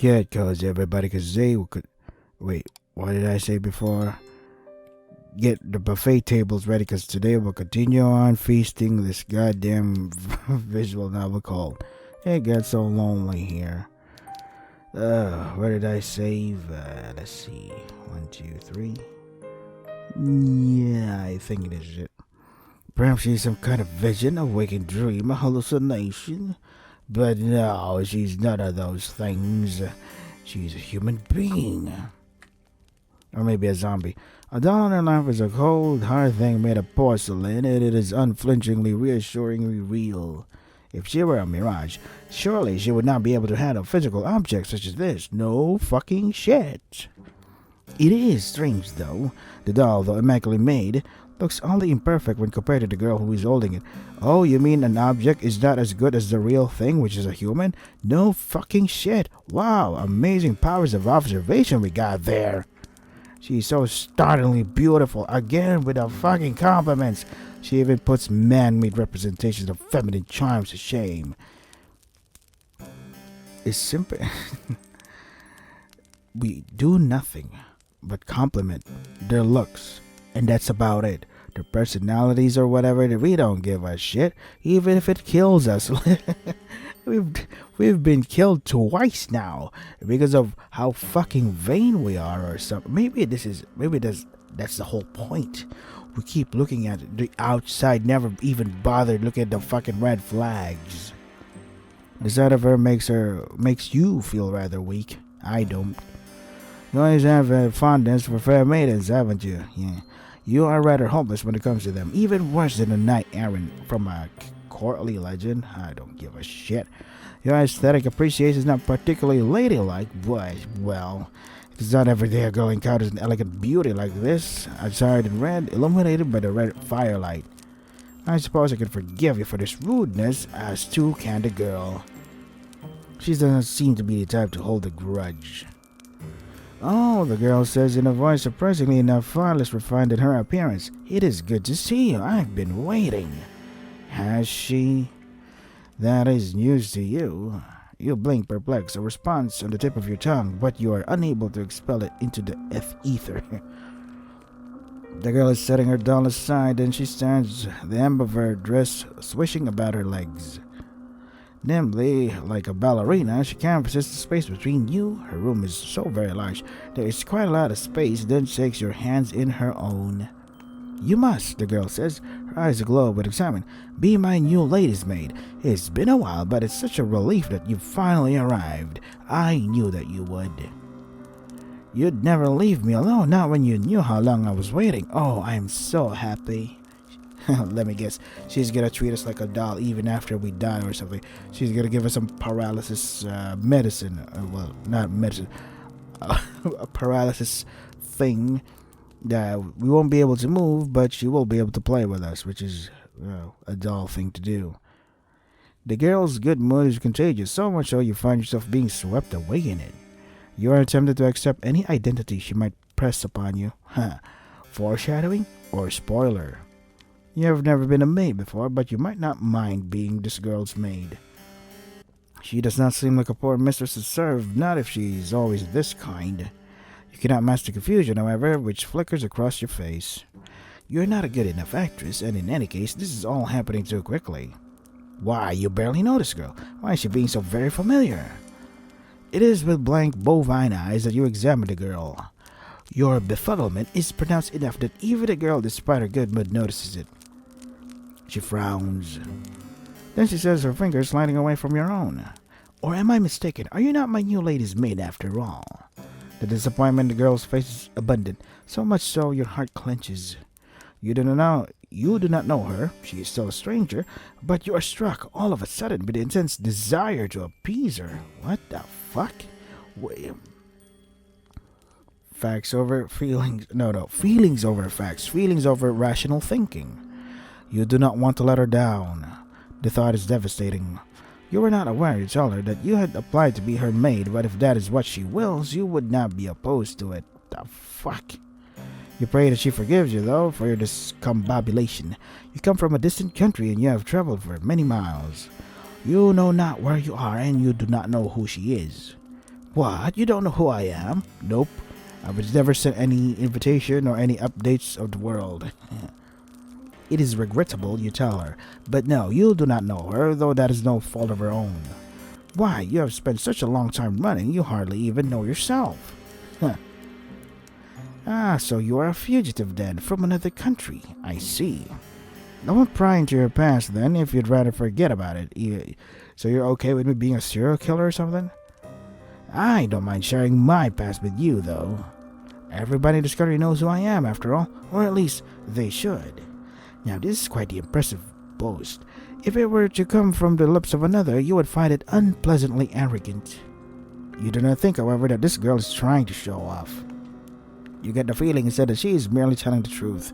Good, cause everybody could. Wait, what did I say before? Get the buffet tables ready, cause today we'll continue on feasting this goddamn visual novel called It Gets So Lonely Here. Where did I save? Let's see. 1, 2, 3. Yeah, I think it is it. Perhaps she's some kind of vision, a waking dream, a hallucination. But no, she's none of those things. She's a human being. Or maybe a zombie. A doll in her lap is a cold, hard thing made of porcelain, and it is unflinchingly, reassuringly real. If she were a mirage, surely she would not be able to handle physical objects such as this. No fucking shit. It is strange, though. The doll, though immaculately made, looks only imperfect when compared to the girl who is holding it. Oh, you mean an object is not as good as the real thing, which is a human? No fucking shit. Wow, amazing powers of observation we got there. She's so startlingly beautiful, again with the fucking compliments. She even puts man-made representations of feminine charms to shame. It's simple. We do nothing but compliment their looks, and that's about it. Their personalities or whatever, we don't give a shit, even if it kills us. We've been killed twice now because of how fucking vain we are or something. Maybe that's the whole point. We keep looking at the outside, never even bothered looking at the fucking red flags. The sight of her makes you feel rather weak. I don't. You always have a fondness for fair maidens, haven't you? Yeah. You are rather hopeless when it comes to them. Even worse than a knight errant from a courtly legend. I don't give a shit. Your aesthetic appreciation is not particularly ladylike, but, well, it's not every day a girl encounters an elegant beauty like this, attired in red, illuminated by the red firelight. I suppose I can forgive you for this rudeness, as too can the girl. She doesn't seem to be the type to hold a grudge. Oh, the girl says in a voice surprisingly enough far less refined than her appearance. It is good to see you. I've been waiting. Has she? That is news to you. You blink perplexed, a response on the tip of your tongue, but you are unable to expel it into the ether. The girl is setting her doll aside, and she stands, the hem of her dress swishing about her legs. Nimbly, like a ballerina, she canvasses the space between you. Her room is so very large. There is quite a lot of space, then shakes your hands in her own. You must, the girl says, her eyes aglow with excitement, be my new lady's maid. It's been a while, but it's such a relief that you've finally arrived. I knew that you would. You'd never leave me alone, not when you knew how long I was waiting. Oh, I'm so happy. Let me guess, she's gonna treat us like a doll even after we die or something. She's gonna give us some paralysis medicine. Well, not medicine. A paralysis thing that we won't be able to move, but she will be able to play with us, which is a doll thing to do. The girl's good mood is contagious, so much so you find yourself being swept away in it. You are tempted to accept any identity she might press upon you. Foreshadowing or spoiler? You have never been a maid before, but you might not mind being this girl's maid. She does not seem like a poor mistress to serve, not if she's always this kind. You cannot mask the confusion, however, which flickers across your face. You're not a good enough actress, and in any case, this is all happening too quickly. Why, you barely know this girl. Why is she being so very familiar? It is with blank bovine eyes that you examine the girl. Your befuddlement is pronounced enough that even the girl, despite her good mood, notices it. She frowns. Then she says, her fingers sliding away from your own. Or am I mistaken? Are you not my new lady's maid after all? The disappointment in the girl's face is abundant, so much so your heart clenches. You do not know her, she is still a stranger, but you are struck all of a sudden with the intense desire to appease her. What the fuck? Facts over feelings. No, feelings over facts. Feelings over rational thinking. You do not want to let her down. The thought is devastating. You were not aware, you tell her, that you had applied to be her maid, but if that is what she wills, you would not be opposed to it. The fuck? You pray that she forgives you, though, for your discombobulation. You come from a distant country and you have traveled for many miles. You know not where you are, and you do not know who she is. What? You don't know who I am? Nope. I was never sent any invitation or any updates of the world. It is regrettable, you tell her. But no, you do not know her, though that is no fault of her own. Why, you have spent such a long time running, you hardly even know yourself. Huh. Ah, so you are a fugitive then, from another country. I see. No one pry into your past then, if you'd rather forget about it. So you're okay with me being a serial killer or something? I don't mind sharing my past with you, though. Everybody in this country knows who I am, after all, or at least they should. Now, this is quite the impressive boast. If it were to come from the lips of another, you would find it unpleasantly arrogant. You do not think, however, that this girl is trying to show off. You get the feeling instead that she is merely telling the truth.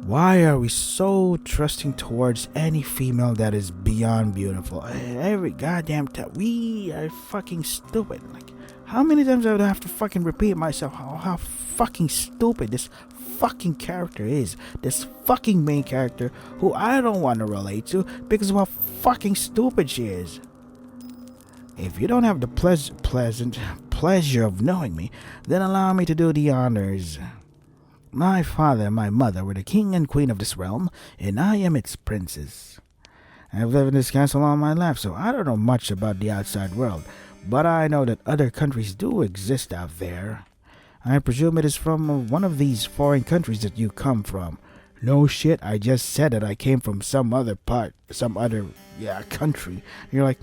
Why are we so trusting towards any female that is beyond beautiful? Every goddamn time. We are fucking stupid. Like, how many times I would have to fucking repeat myself how fucking stupid this fucking character is. This fucking main character who I don't want to relate to because of how fucking stupid she is. If you don't have the pleasant pleasure of knowing me, then allow me to do the honors. My father and my mother were the king and queen of this realm, and I am its princess. I have lived in this castle all my life, so I don't know much about the outside world, but I know that other countries do exist out there. I presume it is from one of these foreign countries that you come from. No shit, I just said that I came from some other country. You're like,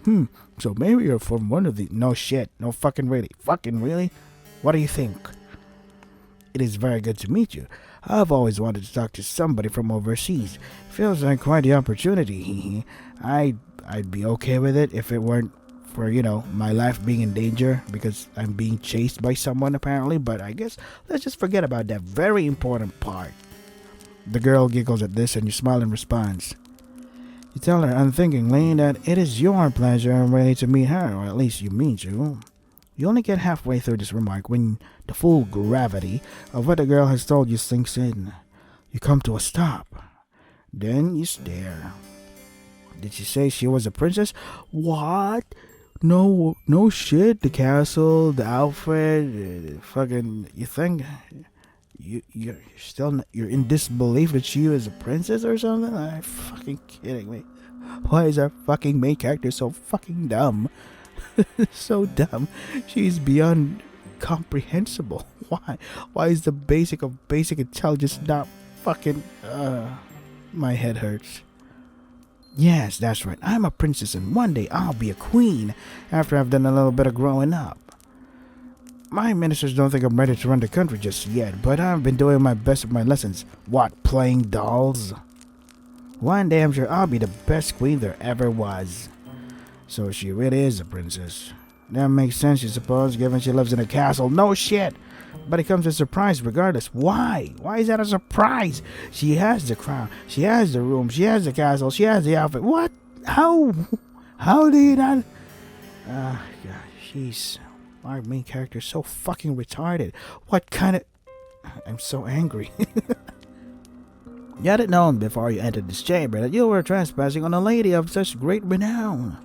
so maybe you're from one of the... No shit, no fucking really. Fucking really? What do you think? It is very good to meet you. I've always wanted to talk to somebody from overseas. Feels like quite the opportunity. I'd be okay with it if it weren't for, my life being in danger because I'm being chased by someone apparently, but I guess let's just forget about that very important part. The girl giggles at this and you smile in response. You tell her unthinkingly that it is your pleasure really to meet her, or at least you mean to. You only get halfway through this remark when the full gravity of what the girl has told you sinks in. You come to a stop. Then you stare. Did she say she was a princess? What? No shit. The castle, the outfit, fucking. You think you're in disbelief that she is a princess or something? Are you fucking kidding me? Why is our fucking main character so fucking dumb? So dumb. She's beyond comprehensible. Why is the basic of basic intelligence not fucking my head hurts. Yes, that's right. I'm a princess and one day I'll be a queen after I've done a little bit of growing up. My ministers don't think I'm ready to run the country just yet, but I've been doing my best with my lessons. What, playing dolls? One day I'm sure I'll be the best queen there ever was. So she really is a princess. That makes sense, you suppose, given she lives in a castle. No shit! But it comes as a surprise regardless. Why? Why is that a surprise? She has the crown. She has the room. She has the castle. She has the outfit. What? How? How do you not? God, jeez. Our main character is so fucking retarded. What kind of... I'm so angry. You had it known before you entered this chamber that you were trespassing on a lady of such great renown.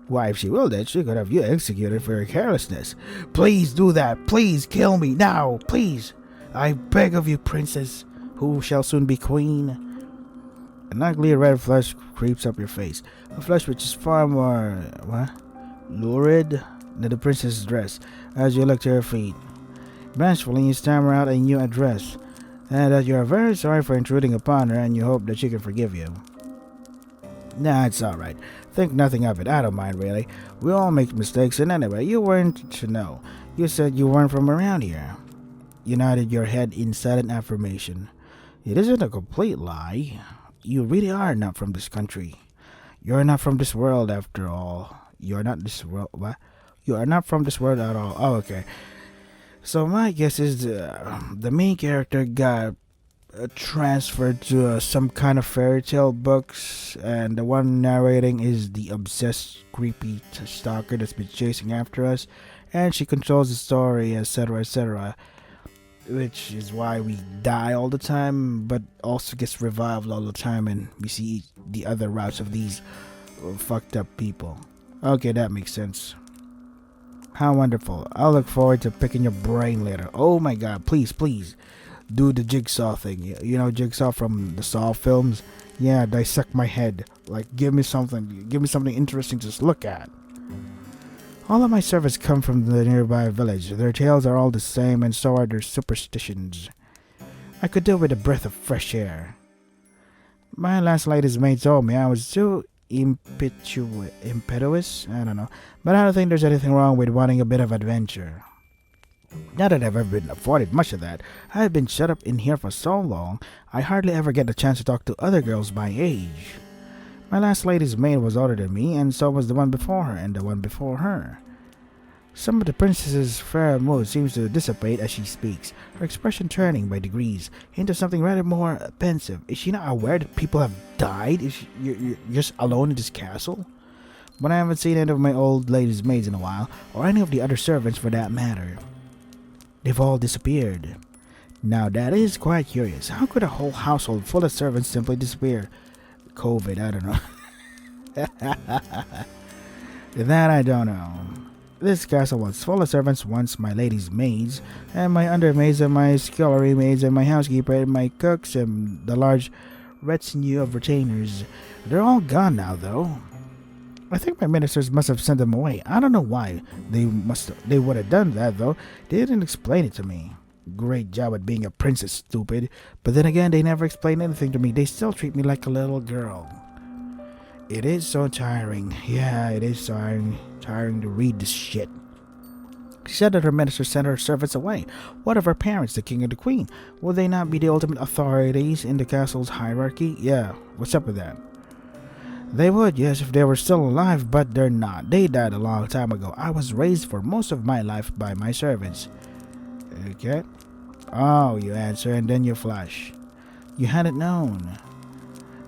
Why, if she willed it, she could have you executed for your carelessness. Please do that. Please kill me now. Please. I beg of you, princess, who shall soon be queen. An ugly red flush creeps up your face. A flush which is far more, lurid than the princess's dress as you look to her feet. Bashfully, you stammer out a new address, and that you are very sorry for intruding upon her and you hope that she can forgive you. Nah, it's alright. Think nothing of it. I don't mind, really. We all make mistakes, and anyway, you weren't to know. You said you weren't from around here. You nodded your head in silent affirmation. It isn't a complete lie. You really are not from this country. You're not from this world, after all. You're not this world. What? You are not from this world at all. Oh, okay. So my guess is the main character got transferred to some kind of fairy tale books, and the one narrating is the obsessed creepy stalker that's been chasing after us, and she controls the story, etc., etc., which is why we die all the time, but also gets revived all the time, and we see the other routes of these fucked up people. Okay, that makes sense. How wonderful. I'll look forward to picking your brain later. Oh my god, please, please. Do the jigsaw thing. You know, jigsaw from the Saw films? Yeah, dissect my head. Like, give me something interesting to look at. All of my servants come from the nearby village. Their tales are all the same, and so are their superstitions. I could do with a breath of fresh air. My last lady's maid told me I was too impetuous, I don't know, but I don't think there's anything wrong with wanting a bit of adventure. Not that I've ever been afforded much of that. I've been shut up in here for so long, I hardly ever get the chance to talk to other girls my age. My last lady's maid was older than me, and so was the one before her, and the one before her. Some of the princess's fair mood seems to dissipate as she speaks, her expression turning by degrees into something rather more pensive. Is she not aware that people have died? You're just alone in this castle? But I haven't seen any of my old lady's maids in a while, or any of the other servants for that matter. They've all disappeared. Now that is quite curious. How could a whole household full of servants simply disappear? COVID, I don't know. That I don't know. This castle was full of servants once, my lady's maids, and my undermaids, and my scullery maids, and my housekeeper, and my cooks, and the large retinue of retainers. They're all gone now, though. I think my ministers must have sent them away. I don't know why. They would have done that, though. They didn't explain it to me. Great job at being a princess, stupid. But then again, they never explained anything to me. They still treat me like a little girl. It is so tiring. Yeah, it is tiring to read this shit. She said that her minister sent her servants away. What of her parents, the king and the queen? Will they not be the ultimate authorities in the castle's hierarchy? Yeah, what's up with that? They would, yes, if they were still alive, but they're not. They died a long time ago. I was raised for most of my life by my servants. Okay. Oh, you answer and then you flash. You hadn't known.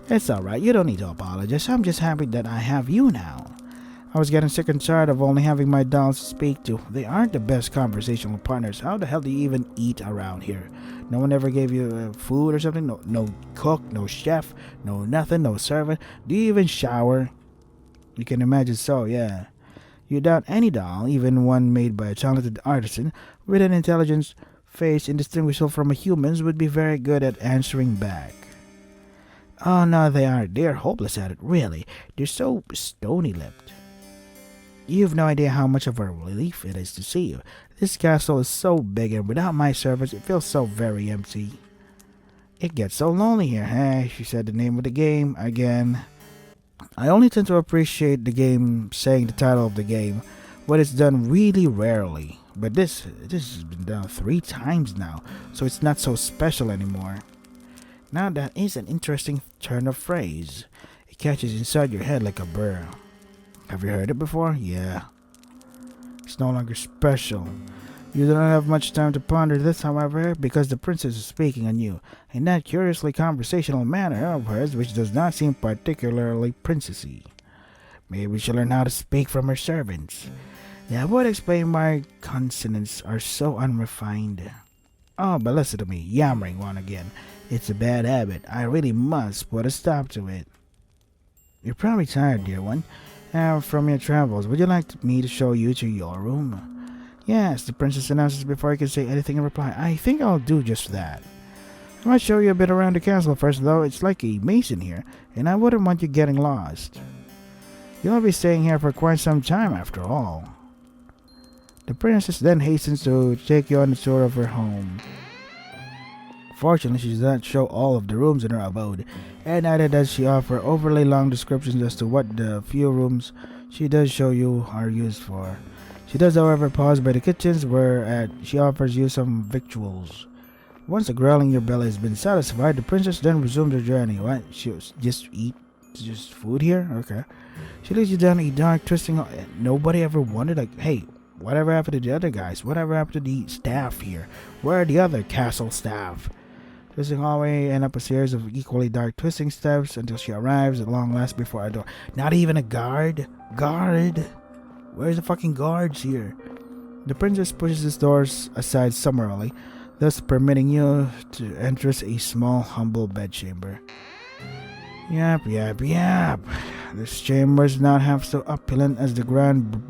It's alright, you don't need to apologize. I'm just happy that I have you now. I was getting sick and tired of only having my dolls to speak to. They aren't the best conversational partners. How the hell do you even eat around here? No one ever gave you food or something? No cook, no chef, no nothing, no servant. Do you even shower? You can imagine so, yeah. You doubt any doll, even one made by a talented artisan, with an intelligence face indistinguishable from a human's, would be very good at answering back. Oh, no, they aren't. They're hopeless at it, really. They're so stony-lipped. You've no idea how much of a relief it is to see you. This castle is so big, and without my servants, it feels so very empty. It gets so lonely here, hey? She said the name of the game again. I only tend to appreciate the game saying the title of the game when it's done really rarely. But this has been done 3 times now, so it's not so special anymore. Now that is an interesting turn of phrase. It catches inside your head like a burr. Have you heard it before? Yeah. It's no longer special. You don't have much time to ponder this, however, because the princess is speaking on you, in that curiously conversational manner of hers which does not seem particularly princessy. Maybe she'll learn how to speak from her servants. That would explain why consonants are so unrefined. Oh, but listen to me, yammering on again. It's a bad habit. I really must put a stop to it. You're probably tired, dear one. From your travels, would you like me to show you to your room? Yes, the princess announces before I can say anything in reply. I think I'll do just that. I might show you a bit around the castle first, though. It's like a maze in here, and I wouldn't want you getting lost. You'll be staying here for quite some time, after all. The princess then hastens to take you on a tour of her home. Fortunately, she does not show all of the rooms in her abode, and neither does she offer overly long descriptions as to what the few rooms she does show you are used for. She does, however, pause by the kitchens, where she offers you some victuals. Once the growling your belly has been satisfied, the princess then resumes her journey. What? She'll just eat just food here? Okay. She leads you down a dark, twisting. Nobody ever wondered, like, hey, whatever happened to the other guys? Whatever happened to the staff here? Where are the other castle staff? Twisting hallway and up a series of equally dark twisting steps until she arrives at long last before a door. Not even a guard? Guard? Where's the fucking guards here? The princess pushes the doors aside summarily, thus permitting you to enter a small, humble bedchamber. Yap. This chamber is not half so opulent as the grand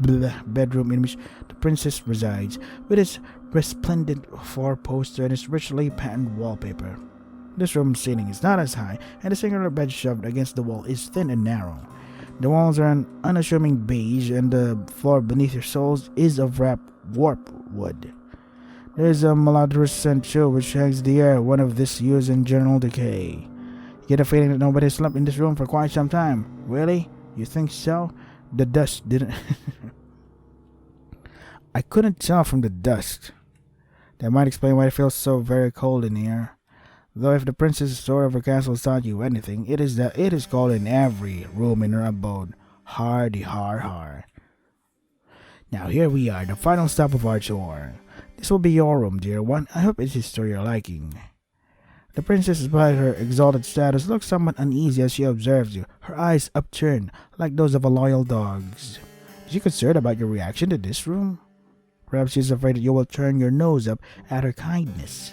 bedroom in which the princess resides, with its resplendent four-poster and its richly patterned wallpaper. This room's ceiling is not as high, and the singular bed shoved against the wall is thin and narrow. The walls are an unassuming beige, and the floor beneath your soles is of warp wood. There is a malodorous scent too, which hangs the air, one of disuse and general decay. You get a feeling that nobody has slept in this room for quite some time. Really? You think so? The dust didn't... I couldn't tell from the dust. That might explain why it feels so very cold in here. Though if the princess's story of her castle has taught you anything, it is that it is cold in every room in her abode. Hardy har. Now here we are, the final stop of our tour. This will be your room, dear one. I hope it's his to your liking. The princess, despite her exalted status, looks somewhat uneasy as she observes you, her eyes upturned, like those of a loyal dog's. Is she concerned about your reaction to this room? Perhaps she is afraid that you will turn your nose up at her kindness.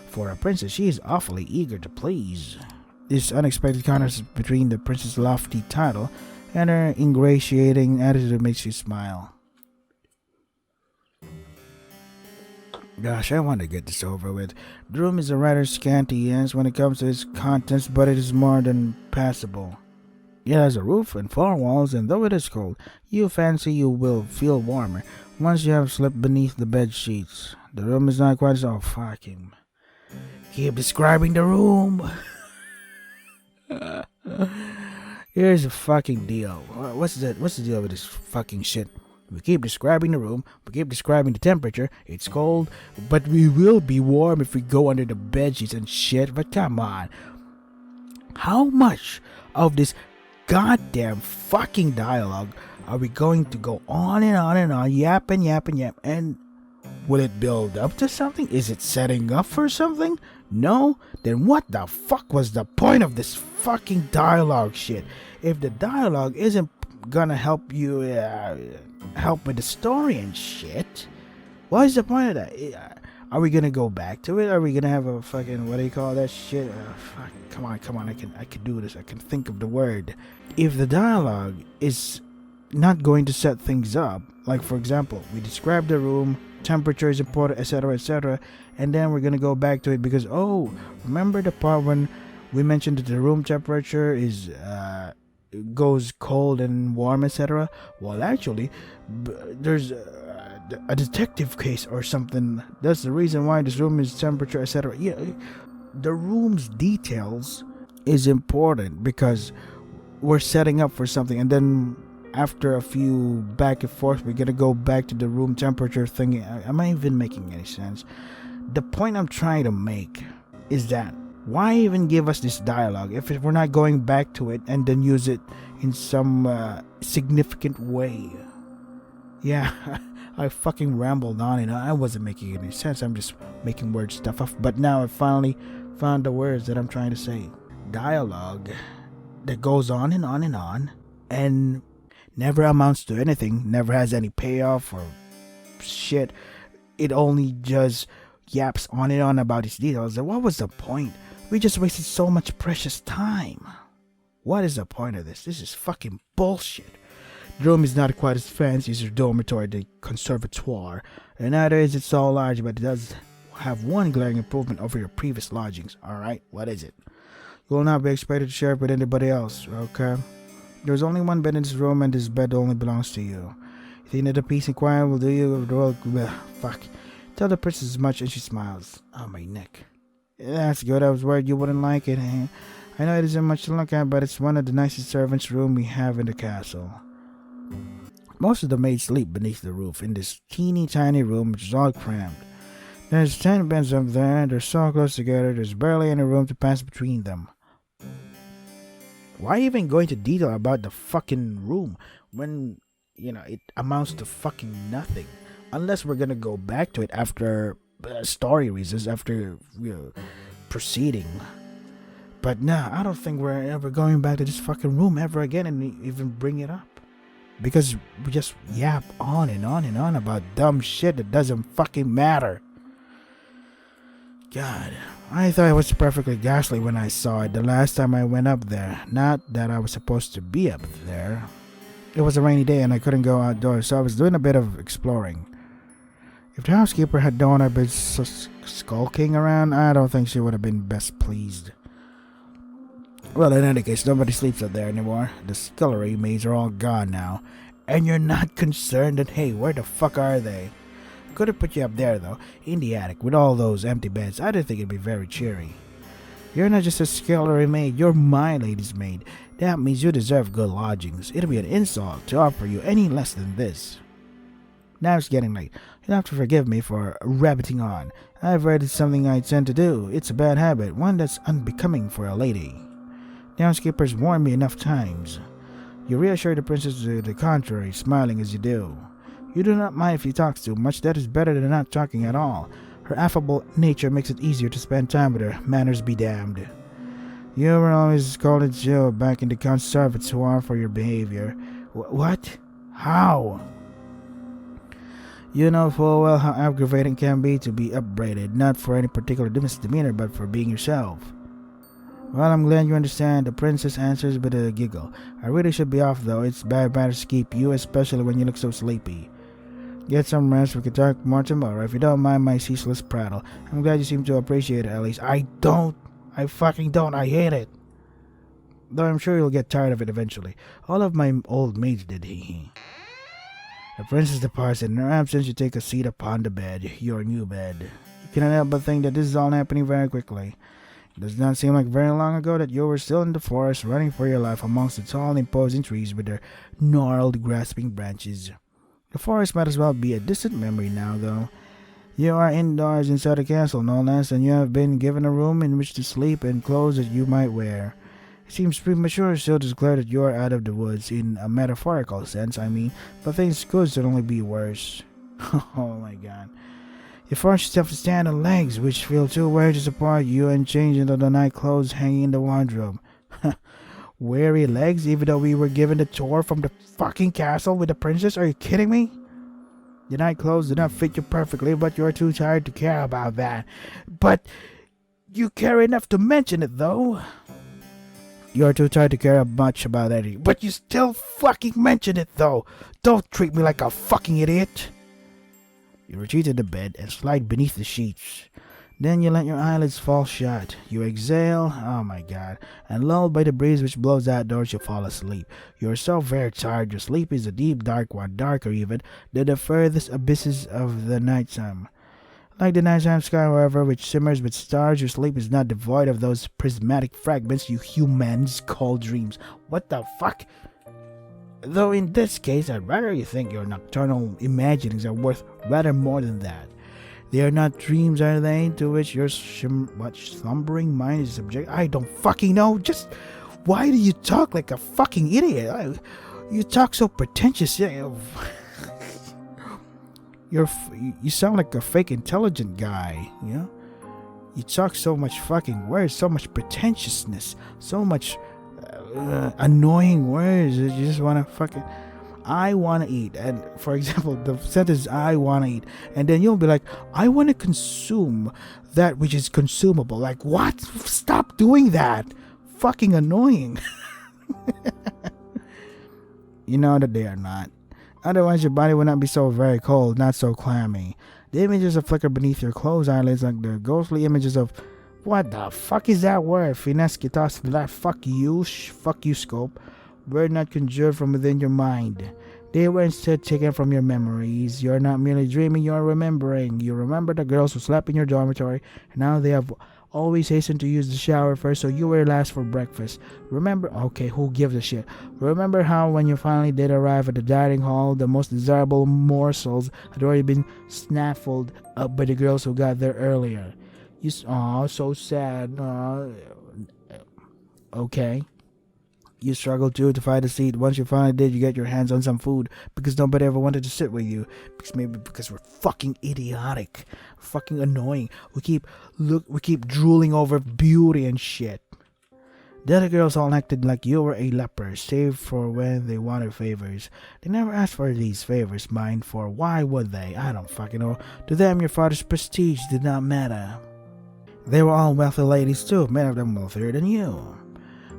For a princess, she is awfully eager to please. This unexpected contrast between the princess's lofty title and her ingratiating attitude makes you smile. Gosh, I want to get this over with. The room is a rather scanty, yes, when it comes to its contents, but it is more than passable. It has a roof and four walls, and though it is cold, you fancy you will feel warmer once you have slept beneath the bed sheets. The room is not quite so fucking. Keep describing the room. Here's the fucking deal. What's the deal with this fucking shit? We keep describing the room, we keep describing the temperature, it's cold, but we will be warm if we go under the bed sheets and shit, but come on. How much of this goddamn fucking dialogue are we going to go on and on and on, yap, and will it build up to something? Is it setting up for something? No? Then what the fuck was the point of this fucking dialogue shit? If the dialogue isn't gonna help you help with the story and shit, what is the point of that? Are we gonna go back to it? Are we gonna have a fucking, what do you call that shit? Fuck, come on, I can do this. I can think of the word. If the dialogue is not going to set things up, like for example, we describe the room, temperature is important, etc., and then we're gonna go back to it because, oh, remember the part when we mentioned that the room temperature is goes cold and warm, etc. Well, actually, there's a detective case or something. That's the reason why this room is temperature, etc. Yeah, the room's details is important because we're setting up for something, and then after a few back and forth, we're gonna go back to the room temperature thing. Am I even making any sense? The point I'm trying to make is that why even give us this dialogue if we're not going back to it and then use it in some significant way? Yeah, I fucking rambled on and I wasn't making any sense. I'm just making word stuff up. But now I finally found the words that I'm trying to say. Dialogue that goes on and on and on and never amounts to anything, never has any payoff or shit. It only just yaps on and on about its details. And what was the point? We just wasted so much precious time. What is the point of this? This is fucking bullshit. The room is not quite as fancy as your dormitory, the conservatoire, and neither is it so large, but it does have one glaring improvement over your previous lodgings. Alright, what is it? You will not be expected to share it with anybody else, okay? There's only one bed in this room, and this bed only belongs to you. You think that the peace and quiet will do you? Fuck. Tell the princess as much, and she smiles. Oh, my neck. That's good. I was worried you wouldn't like it. I know it isn't much to look at, but it's one of the nicest servants' rooms we have in the castle. Most of the maids sleep beneath the roof in this teeny tiny room, which is all crammed. There's 10 beds up there, and they're so close together, there's barely any room to pass between them. Why even go into detail about the fucking room when, it amounts to fucking nothing? Unless we're gonna go back to it after story reasons, after proceeding. But nah, I don't think we're ever going back to this fucking room ever again and even bring it up. Because we just yap on and on and on about dumb shit that doesn't fucking matter. God, I thought it was perfectly ghastly when I saw it the last time I went up there. Not that I was supposed to be up there. It was a rainy day and I couldn't go outdoors, so I was doing a bit of exploring. If the housekeeper had known I'd been skulking around, I don't think she would have been best pleased. Well, in any case, nobody sleeps up there anymore. The scullery maids are all gone now. And you're not concerned that, hey, where the fuck are they? Could have put you up there, though, in the attic, with all those empty beds. I didn't think it'd be very cheery. You're not just a scullery maid, you're my lady's maid. That means you deserve good lodgings. It'll be an insult to offer you any less than this. Now it's getting late. You'll have to forgive me for rabbiting on. I've read it's something I tend to do. It's a bad habit, one that's unbecoming for a lady. The housekeeper's warned me enough times. You reassure the princess to the contrary, smiling as you do. You do not mind if he talks too much. That is better than not talking at all. Her affable nature makes it easier to spend time with her. Manners be damned. You were always scolded Joe back in the conservatoire for your behavior. What? How? You know full well how aggravating it can be to be upbraided, not for any particular misdemeanor, but for being yourself. Well, I'm glad you understand, the princess answers with a giggle. I really should be off, though. It's bad manners to keep you, especially when you look so sleepy. Get some rest. We can talk more tomorrow, if you don't mind my ceaseless prattle. I'm glad you seem to appreciate it, at least. I don't. I fucking don't. I hate it. Though I'm sure you'll get tired of it eventually. All of my old maids did, hee. The princess departs, and in her absence you take a seat upon the bed, your new bed. You cannot help but think that this is all happening very quickly. It does not seem like very long ago that you were still in the forest, running for your life amongst the tall imposing trees with their gnarled, grasping branches. The forest might as well be a distant memory now, though. You are indoors inside a castle, no less, and you have been given a room in which to sleep and clothes that you might wear. It seems premature still to declare that you are out of the woods, in a metaphorical sense, I mean, but things could certainly be worse. Oh my god. You force yourself to stand on legs, which feel too weird to support you, and change into the night clothes hanging in the wardrobe. Weary legs, even though we were given the tour from the fucking castle with the princess? Are you kidding me? The night clothes do not fit you perfectly, but you're too tired to care about that. But you care enough to mention it, though. You're too tired to care much about anything, but you still fucking mention it, though. Don't treat me like a fucking idiot. You retreat to the bed and slide beneath the sheets. Then you let your eyelids fall shut. You exhale, oh my god, and lulled by the breeze which blows outdoors, you fall asleep. You are so very tired, your sleep is a deep dark one, darker even than the furthest abysses of the nighttime. Like the nighttime sky, however, which shimmers with stars, your sleep is not devoid of those prismatic fragments you humans call dreams. What the fuck? Though in this case, I'd rather you think your nocturnal imaginings are worth rather more than that. They are not dreams, are they, to which your slumbering mind is subject? I don't fucking know. Just why do you talk like a fucking idiot? You talk so pretentious. You sound like a fake intelligent guy, you know? You talk so much fucking words, so much pretentiousness, so much annoying words. You just want to fucking... I want to eat. And for example, the sentence I want to eat. And then you'll be like, I want to consume that which is consumable. Like, what? Stop doing that. Fucking annoying. You know that they are not. Otherwise, your body would not be so very cold, not so clammy. The images that flicker beneath your closed eyelids, like the ghostly images of... What the fuck is that word? Finesse, kitas, that fuck you scope. Were not conjured from within your mind. They were instead taken from your memories. You are not merely dreaming, you are remembering. You remember the girls who slept in your dormitory, and now they have always hastened to use the shower first, so you were last for breakfast. Remember, okay, who gives a shit? Remember how when you finally did arrive at the dining hall, the most desirable morsels had already been snaffled up by the girls who got there earlier. So sad. Okay. You struggled to find a seat. Once you finally did, you get your hands on some food because nobody ever wanted to sit with you. Because we're fucking idiotic, fucking annoying. We keep drooling over beauty and shit. The other girls all acted like you were a leper, save for when they wanted favors. They never asked for these favors, mind, for why would they? I don't fucking know. To them, your father's prestige did not matter. They were all wealthy ladies too, many of them wealthier than you.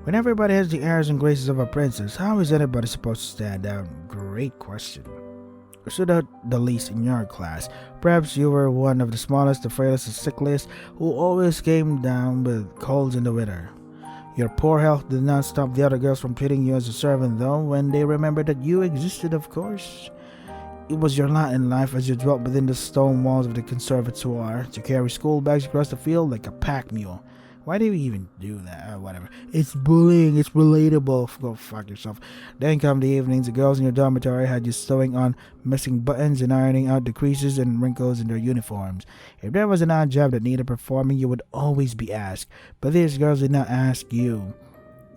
When everybody has the airs and graces of a princess, how is anybody supposed to stand out? Great question. Who stood out the least in your class? Perhaps you were one of the smallest, the frailest, the sickliest, who always came down with colds in the winter. Your poor health did not stop the other girls from treating you as a servant, though, when they remembered that you existed, of course. It was your lot in life as you dwelt within the stone walls of the conservatoire to carry school bags across the field like a pack mule. Why do you even do that? Whatever. It's bullying. It's relatable. Go fuck yourself. Then come the evenings. The girls in your dormitory had you sewing on missing buttons and ironing out the creases and wrinkles in their uniforms. If there was an odd job that needed performing, you would always be asked. But these girls did not ask you.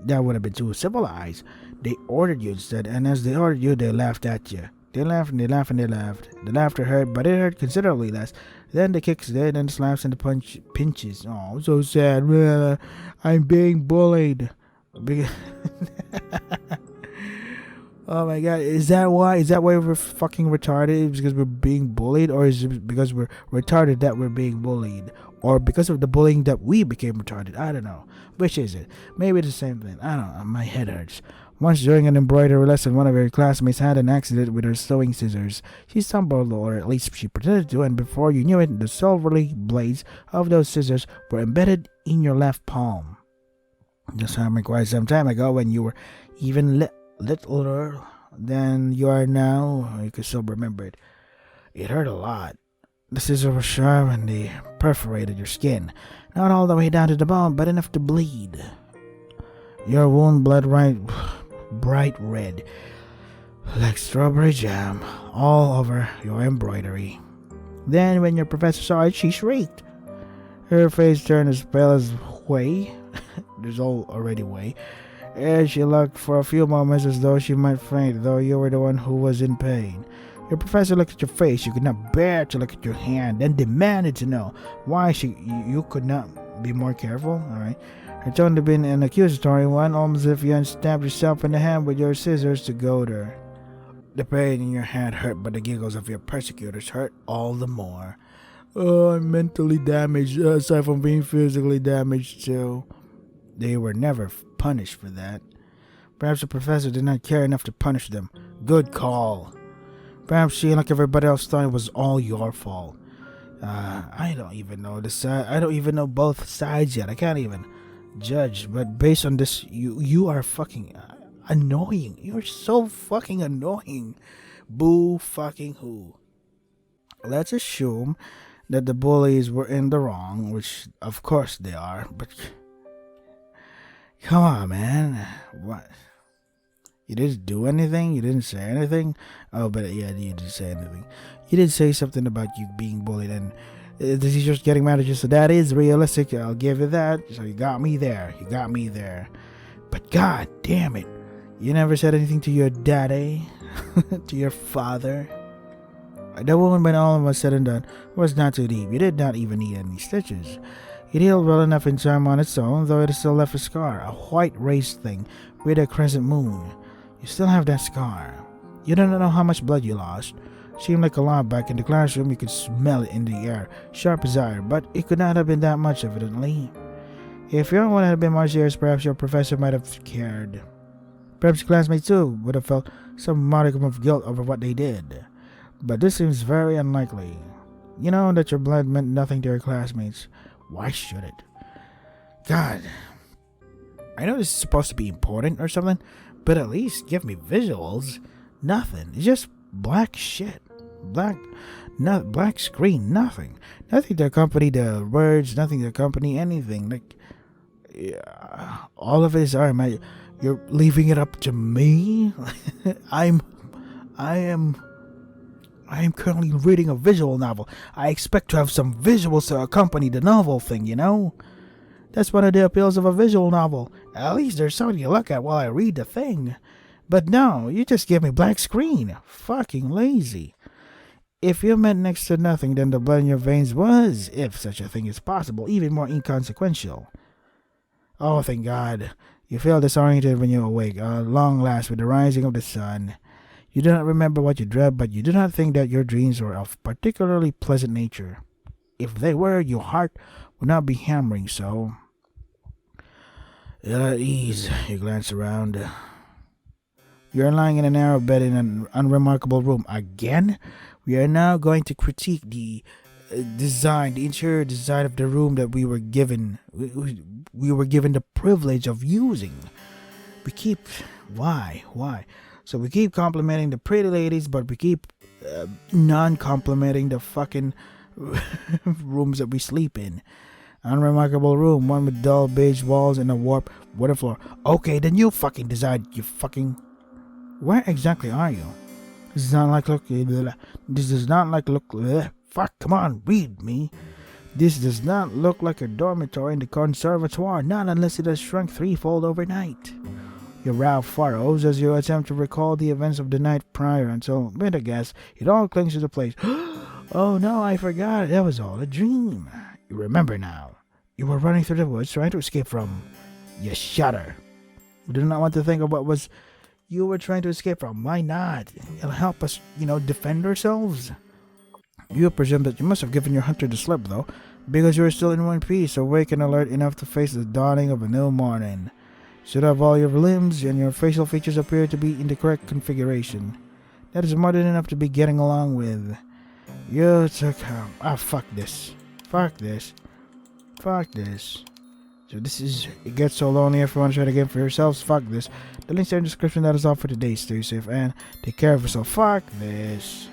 That would have been too civilized. They ordered you instead, and as they ordered you, they laughed at you. They laughed and they laughed and they laughed. The laughter hurt, but it hurt considerably less. Then the kicks there, then the slaps and the pinches. Oh, so sad. I'm being bullied. Oh my god, is that why? Is that why we're fucking retarded? Because we're being bullied? Or is it because we're retarded that we're being bullied? Or because of the bullying that we became retarded? I don't know. Which is it? Maybe the same thing. I don't know. My head hurts. Once during an embroidery lesson, one of her classmates had an accident with her sewing scissors. She stumbled, or at least she pretended to, and before you knew it, the silvery blades of those scissors were embedded in your left palm. This happened quite some time ago when you were even littler than you are now. You could still remember it. It hurt a lot. The scissors were sharp and they perforated your skin. Not all the way down to the bone, but enough to bleed. Your wound bled bright red, like strawberry jam, all over your embroidery. Then, when your professor saw it, she shrieked. Her face turned as pale as whey. There's already whey. And she looked for a few moments as though she might faint, though you were the one who was in pain. Your professor looked at your face. You could not bear to look at your hand, then demanded to know why you could not be more careful. All right. Her tone had been an accusatory one, almost as if you had stabbed yourself in the hand with your scissors to goad her. The pain in your hand hurt, but the giggles of your persecutors hurt all the more. Oh, I'm mentally damaged, aside from being physically damaged too. They were never punished for that. Perhaps the professor did not care enough to punish them. Good call. Perhaps she, like everybody else, thought it was all your fault. I don't even know I don't even know both sides yet. I can't even judge, but based on this, you are fucking annoying. You're so fucking annoying. Boo fucking who. Let's assume that the bullies were in the wrong, which of course they are, but come on, man. What? You didn't do anything? You didn't say anything? Oh, but yeah, you didn't say anything. You did say something about you being bullied, and the teacher's getting mad at you, so that is realistic. I'll give you that. So you got me there. But god damn it. You never said anything to your daddy? To your father? That woman, when all was said and done, was not too deep. You did not even need any stitches. It healed well enough in time on its own, though it still left a scar, a white raised thing with a crescent moon. You still have that scar. You don't know how much blood you lost. Seemed like a lot back in the classroom. You could smell it in the air, sharp as iron, but it could not have been that much, evidently. If your one had been more serious, perhaps your professor might have cared. Perhaps your classmates too would have felt some modicum of guilt over what they did. But this seems very unlikely. You know that your blood meant nothing to your classmates. Why should it? God. I know this is supposed to be important or something, but at least give me visuals. Nothing. It's just black shit. Black screen. Nothing to accompany the words. Nothing to accompany anything. Like, yeah, all of it is art. You're leaving it up to me. I am currently reading a visual novel. I expect to have some visuals to accompany the novel thing, you know? That's one of the appeals of a visual novel. At least there's something to look at while I read the thing. But no, you just give me black screen. Fucking lazy. If you meant next to nothing, then the blood in your veins was, if such a thing is possible, even more inconsequential. Oh, thank God. You feel disoriented when you awake, long last with the rising of the sun. You do not remember what you dreamt, but you do not think that your dreams were of particularly pleasant nature. If they were, your heart would not be hammering so. At ease, you glance around. You're lying in a narrow bed in an unremarkable room. Again? We are now going to critique the design, the interior design of the room that we were given. We were given the privilege of using. We keep... Why? So we keep complimenting the pretty ladies, but we keep non-complimenting the fucking rooms that we sleep in. Unremarkable room, one with dull beige walls and a warped wooden floor. Okay, then you fucking decide, you fucking... Where exactly are you? This does not like look... This does not like look... Fuck, come on, read me. This does not look like a dormitory in the conservatoire, not unless it has shrunk threefold overnight. Your brow furrows as you attempt to recall the events of the night prior until, mid a guess, it all clings to the place. Oh no, I forgot, that was all a dream. You remember now. You were running through the woods trying to escape from... You shudder. You do not want to think of what was you were trying to escape from. Why not? It'll help us, defend ourselves. You presume that you must have given your hunter the slip, though, because you are still in one piece, awake and alert enough to face the dawning of a new morning. You should have all your limbs and your facial features appear to be in the correct configuration. That is more than enough to be getting along with. You took... fuck this. So this is... It gets so lonely if you want to try the game for yourselves. Fuck this. The links are in the description. That is all for today. Stay safe and take care of yourself. Fuck this.